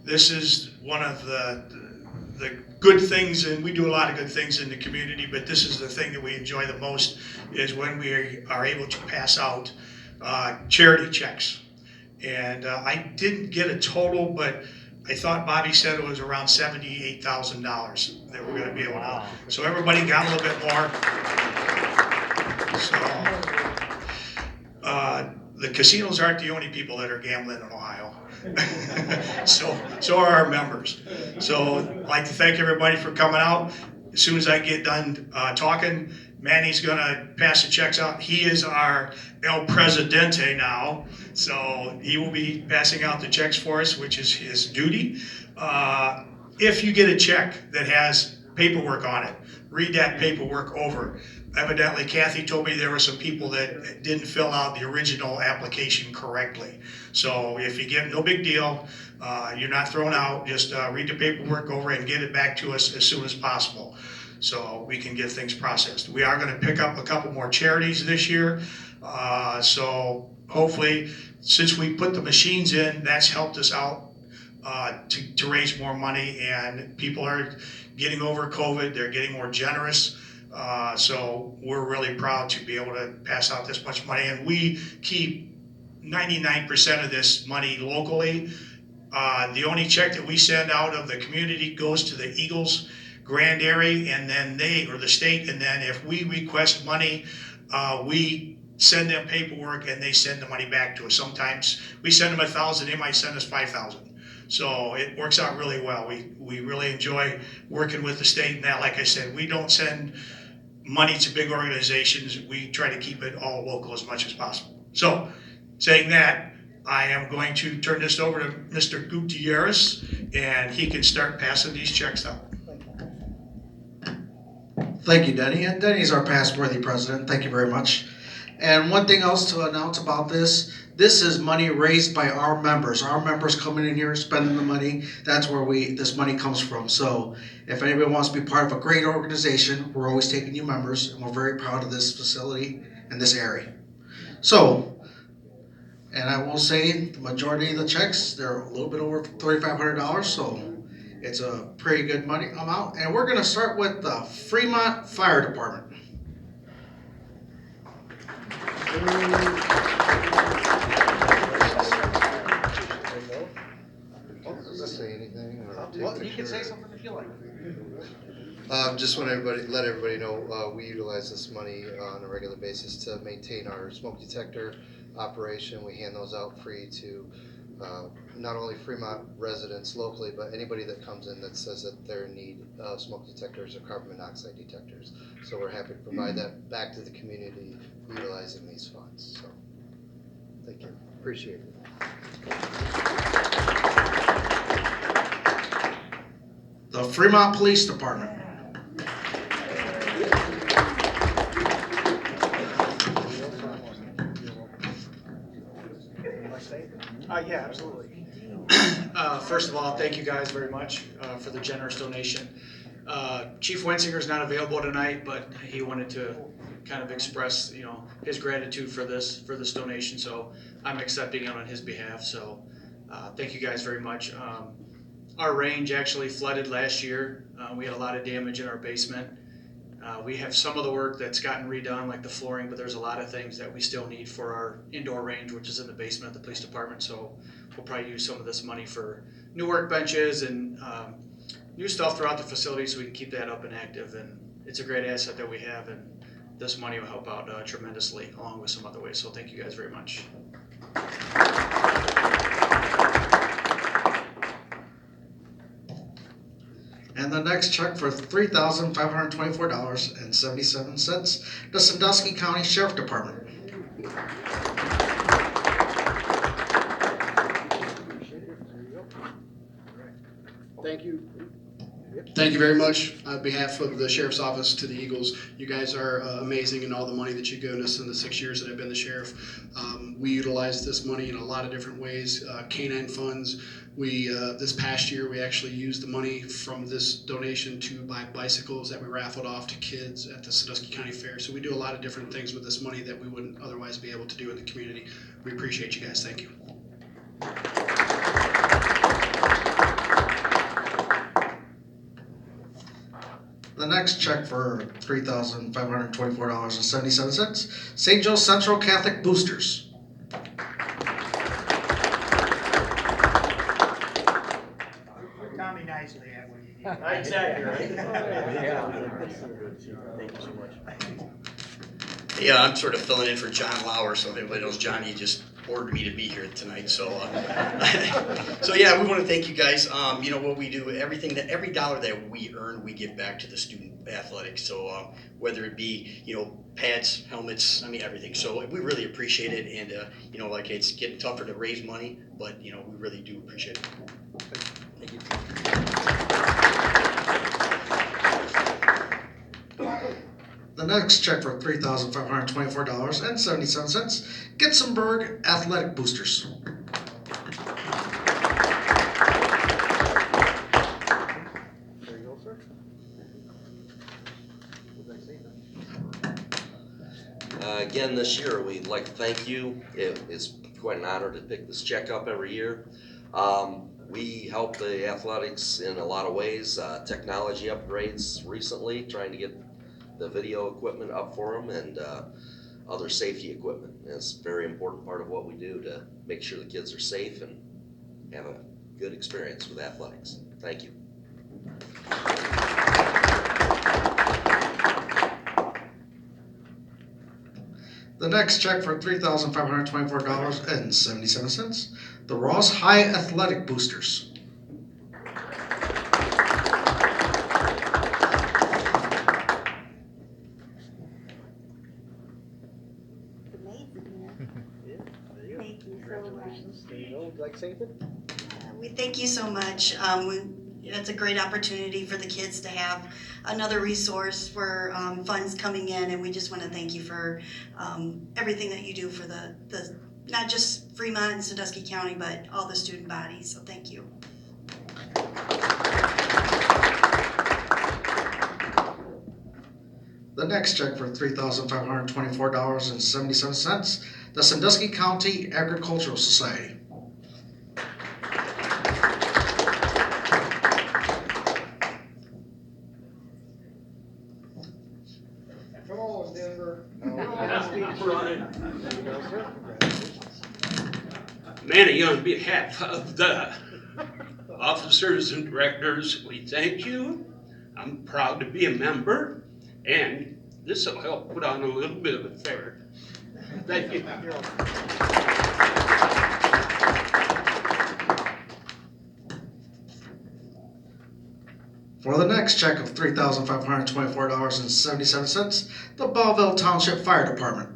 this is one of the good things, and we do a lot of good things in the community, but this is the thing that we enjoy the most, is when we are able to pass out charity checks. And I didn't get a total, but I thought Bobby said it was around $78,000 that we're going to be able to. So everybody got a little bit more. So the casinos aren't the only people that are gambling in Ohio. so are our members. So I'd like to thank everybody for coming out. As soon as I get done talking, Manny's gonna pass the checks out. He is our El Presidente now, so he will be passing out the checks for us, which is his duty. If you get a check that has paperwork on it, read that paperwork over. Evidently, Kathy told me there were some people that didn't fill out the original application correctly. So if you get, no big deal, you're not thrown out, just read the paperwork over and get it back to us as soon as possible so we can get things processed. We are gonna pick up a couple more charities this year. So hopefully, since we put the machines in, that's helped us out to raise more money, and people are getting over COVID, they're getting more generous. So we're really proud to be able to pass out this much money, and we keep 99% of this money locally. The only check that we send out of the community goes to the Eagles Grand Area, and then the state, and then if we request money, we send them paperwork and they send the money back to us. Sometimes we send them 1,000, they might send us 5,000. So it works out really well. We really enjoy working with the state, and that, like I said, we don't send money to big organizations. We try to keep it all local as much as possible. So saying that, I am going to turn this over to Mr. Gutierrez, and he can start passing these checks out. Thank you, Denny. And Denny's our past worthy president. Thank you very much. And one thing else to announce about this is money raised by our members. Our members coming in here, spending the money. That's where this money comes from. So if anybody wants to be part of a great organization, we're always taking new members, and we're very proud of this facility and this area. So, and I will say the majority of the checks, they're a little bit over $3,500, so it's a pretty good money amount. And we're gonna start with the Fremont Fire Department. Does this say anything? Well, you can say something if you like. Just want to let everybody know, we utilize this money on a regular basis to maintain our smoke detector operation. We hand those out free to not only Fremont residents locally, but anybody that comes in that says that they're in need of smoke detectors or carbon monoxide detectors. So we're happy to provide that back to the community utilizing these funds. So thank you. Appreciate it. The Fremont Police Department. Yeah, absolutely. First of all, thank you guys very much for the generous donation. Chief Wensinger's not available tonight, but he wanted to kind of express, his gratitude for this donation. So I'm accepting it on his behalf. So thank you guys very much. Our range actually flooded last year. We had a lot of damage in our basement. We have some of the work that's gotten redone, like the flooring, but there's a lot of things that we still need for our indoor range, which is in the basement of the police department. So we'll probably use some of this money for new workbenches and new stuff throughout the facility so we can keep that up and active. And it's a great asset that we have, and this money will help out tremendously along with some other ways. So thank you guys very much. And the next check for $3,524.77, the Sandusky County Sheriff Department. Thank you. Thank you very much on behalf of the Sheriff's Office to the Eagles. You guys are amazing in all the money that you've given us in the 6 years that I've been the sheriff. We utilize this money in a lot of different ways. Canine funds. This past year, we actually used the money from this donation to buy bicycles that we raffled off to kids at the Sandusky County Fair. So we do a lot of different things with this money that we wouldn't otherwise be able to do in the community. We appreciate you guys. Thank you. The next check for $3,524.77, St. Joe Central Catholic Boosters. Tommy nicely at what you need. Exactly, right? Thank you so much. Yeah, I'm sort of filling in for John Lauer, so if anybody knows Johnny, just ordered me to be here tonight. So, so yeah, we want to thank you guys. You know what we do, every dollar that we earn, we give back to the student athletics. So whether it be pads, helmets, I mean everything. So we really appreciate it, and like it's getting tougher to raise money, but we really do appreciate it. Thank you. The next check for $3,524.77, Gitzenberg Athletic Boosters. There you go, sir. Again, this year, we'd like to thank you. It is quite an honor to pick this check up every year. We help the athletics in a lot of ways, technology upgrades recently, trying to get the video equipment up for them, and other safety equipment. It's a very important part of what we do to make sure the kids are safe and have a good experience with athletics. Thank you. The next check for $3,524.77, the Ross High Athletic Boosters. Thank you so much. There you go. Would you like to say anything? We thank you so much. It's a great opportunity for the kids to have another resource for funds coming in, and we just want to thank you for everything that you do for the not just Fremont and Sandusky County, but all the student bodies. So thank you. The next check for $3,524.77, the Sandusky County Agricultural Society. Come on, Denver. Manny, on behalf of the officers and directors, we thank you. I'm proud to be a member, and this will help put on a little bit of a fair. Thank you. For the next check of $3,524.77, the Belleville Township Fire Department.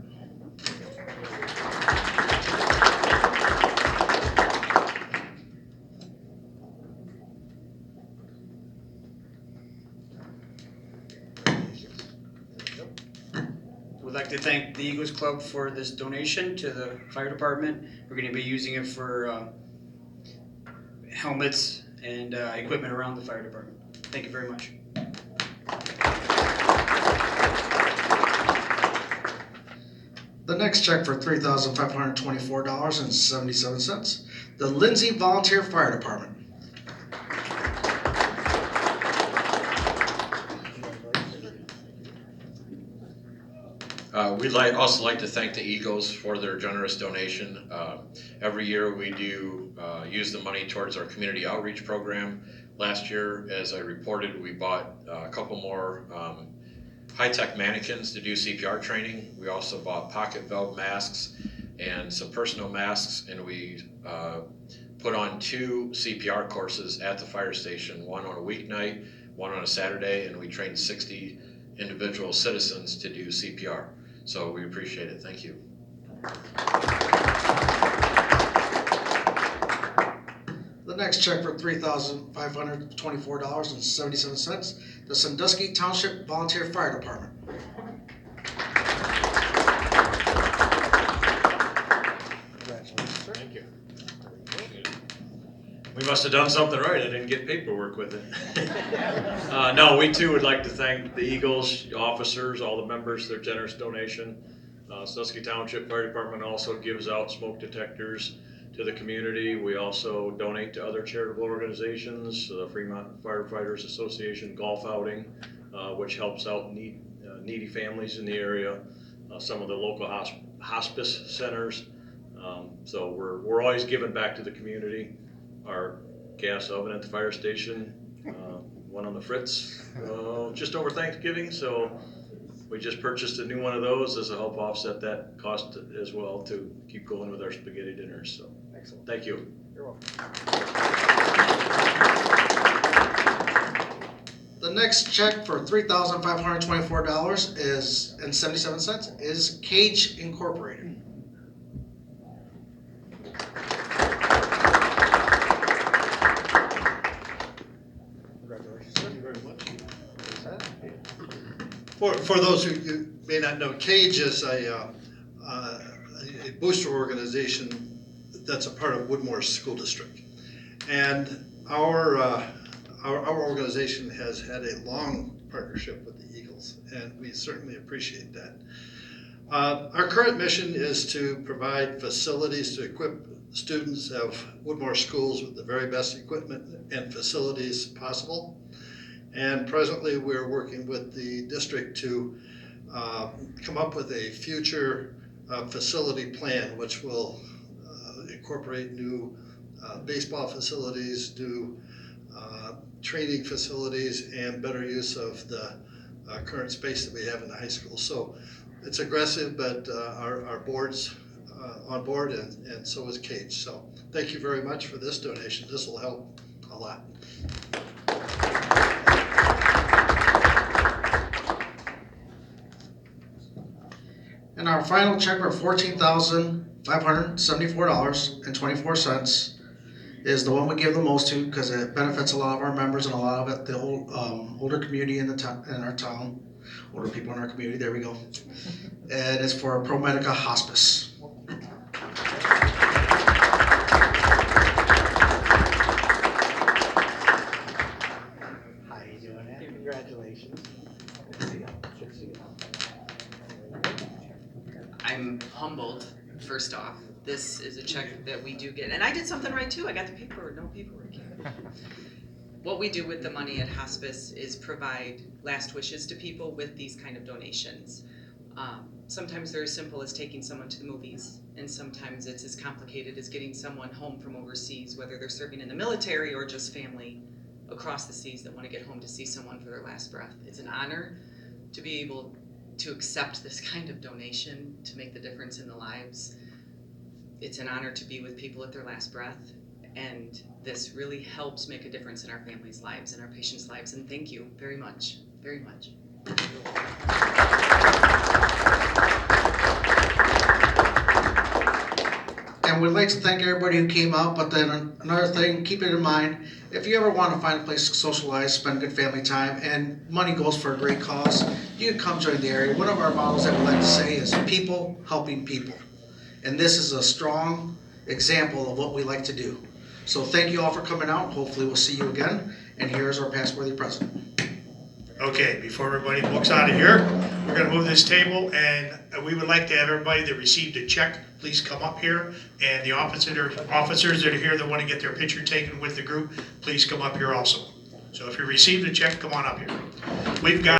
We'd like to thank the Eagles Club for this donation to the fire department. We're going to be using it for helmets and equipment around the fire department. Thank you very much. The next check for $3,524.77, the Lindsay Volunteer Fire Department. We'd also like to thank the Eagles for their generous donation. Every year we do use the money towards our community outreach program. Last year, as I reported, we bought a couple more high-tech mannequins to do CPR training. We also bought pocket valve masks and some personal masks, and we put on 2 CPR courses at the fire station, one on a weeknight, one on a Saturday, and we trained 60 individual citizens to do CPR. So we appreciate it. Thank you. The next check for $3,524.77, the Sandusky Township Volunteer Fire Department. Congratulations, sir. Thank you. We must have done something right. I didn't get paperwork with it. No, we too would like to thank the Eagles, officers, all the members, their generous donation. Sandusky Township Fire Department also gives out smoke detectors to the community. We also donate to other charitable organizations, the Fremont Firefighters Association golf outing. which helps out needy families in the area, some of the local hospice centers. So we're always giving back to the community. Our gas oven at the fire station went on the fritz just over Thanksgiving, so we just purchased a new one of those as a help offset that cost as well to keep going with our spaghetti dinners. So Excellent. thank you. You're welcome. The next check for $3,524 is and 77 cents is Cage Incorporated. Congratulations. Thank you very much. For those who you may not know, CAGE is a booster organization that's a part of Woodmore School District. And our organization has had a long partnership with the Eagles, and we certainly appreciate that. Our current mission is to provide facilities to equip students of Woodmore schools with the very best equipment and facilities possible. And presently, we're working with the district to come up with a future facility plan, which will incorporate new baseball facilities, new training facilities, and better use of the current space that we have in the high school. So it's aggressive, but our board's on board, and so is Cage. So thank you very much for this donation. This will help a lot. And our final check for $14,574.24 is the one we give the most to because it benefits a lot of our members and a lot of it, the older community in our town, older people in our community. There we go. And it's for ProMedica Hospice. How you doing, Ed? Congratulations. Good to see you. Good to see you. I'm humbled, first off. This is a check that we do get, and I did something right too. I got the paperwork, no paperwork here. What we do with the money at hospice is provide last wishes to people with these kind of donations. Sometimes they're as simple as taking someone to the movies, and sometimes it's as complicated as getting someone home from overseas, whether they're serving in the military or just family across the seas that want to get home to see someone for their last breath. It's an honor to be able to accept this kind of donation to make the difference in the lives. It's an honor to be with people at their last breath, and this really helps make a difference in our families' lives and our patients' lives, and thank you very much, very much. And we'd like to thank everybody who came out, but then another thing, keep it in mind, if you ever want to find a place to socialize, spend good family time, and money goes for a great cause, you can come join the area. One of our models that we like to say is people helping people. And this is a strong example of what we like to do. So thank you all for coming out. Hopefully we'll see you again. And here's our past-worthy president. Okay, before everybody walks out of here, we're gonna move this table, and we would like to have everybody that received a check, please come up here. And the officers that are here that wanna get their picture taken with the group, please come up here also. So if you received a check, come on up here. We've got